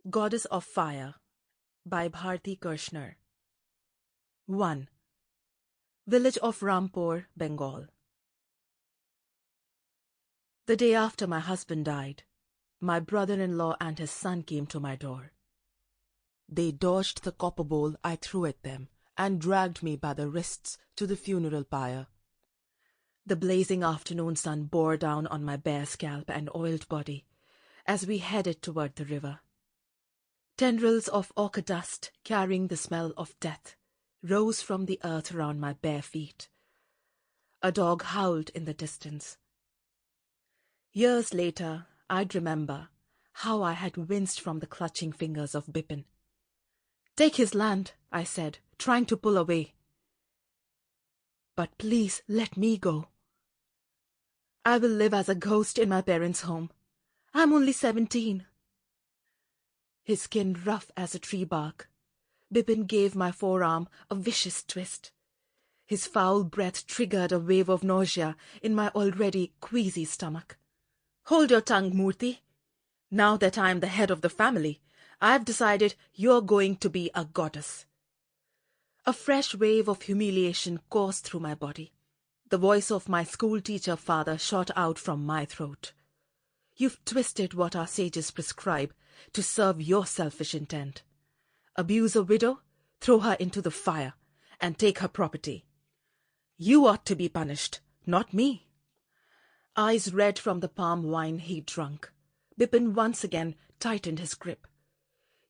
Goddess of Fire by Bharti Kirchner. 1. Village of Rampur, Bengal. The day after my husband died, my brother-in-law and his son came to my door. They dodged the copper bowl I threw at them and dragged me by the wrists to the funeral pyre. The blazing afternoon sun bore down on my bare scalp and oiled body as we headed toward the river. Tendrils of ochre dust, carrying the smell of death, rose from the earth around my bare feet. A dog howled in the distance. Years later, I'd remember how I had winced from the clutching fingers of Bipin. "Take his land," I said, trying to pull away. "But please let me go. I will live as a ghost in my parents' home. I'm only 17. His skin rough as a tree bark, Bipin gave my forearm a vicious twist. His foul breath triggered a wave of nausea in my already queasy stomach. "Hold your tongue, Moorti. Now that I'm the head of the family, I've decided you're going to be a goddess." A fresh wave of humiliation coursed through my body. The voice of my school-teacher father shot out from my throat. "You've twisted what our sages prescribe to serve your selfish intent. Abuse a widow, throw her into the fire, and take her property. You ought to be punished, not me." Eyes red from the palm wine he'd drunk, Bipin once again tightened his grip.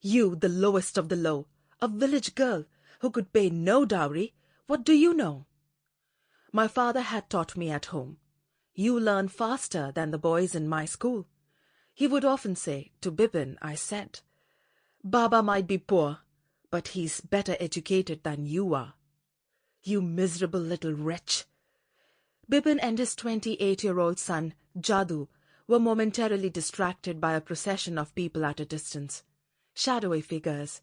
"You, the lowest of the low, a village girl who could pay no dowry, what do you know?" My father had taught me at home, "You learn faster than the boys in my school." He would often say, to Bipin, I said, "Baba might be poor, but he's better educated than you are. You miserable little wretch." Bipin and his 28-year-old son, Jadu, were momentarily distracted by a procession of people at a distance, shadowy figures,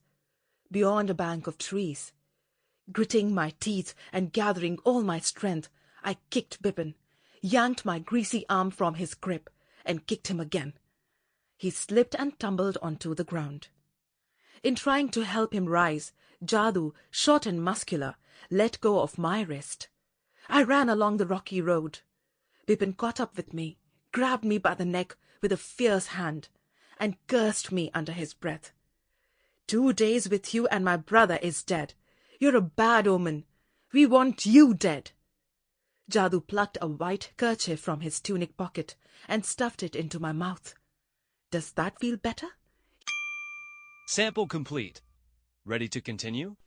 beyond a bank of trees. Gritting my teeth and gathering all my strength, I kicked Bipin, yanked my greasy arm from his grip, and kicked him again. He slipped and tumbled onto the ground. In trying to help him rise, Jadu, short and muscular, let go of my wrist. I ran along the rocky road. Bipin caught up with me, grabbed me by the neck with a fierce hand, and cursed me under his breath. "2 days with you and my brother is dead. You're a bad omen. We want you dead." Jadu plucked a white kerchief from his tunic pocket and stuffed it into my mouth. "Does that feel better?" Sample complete. Ready to continue?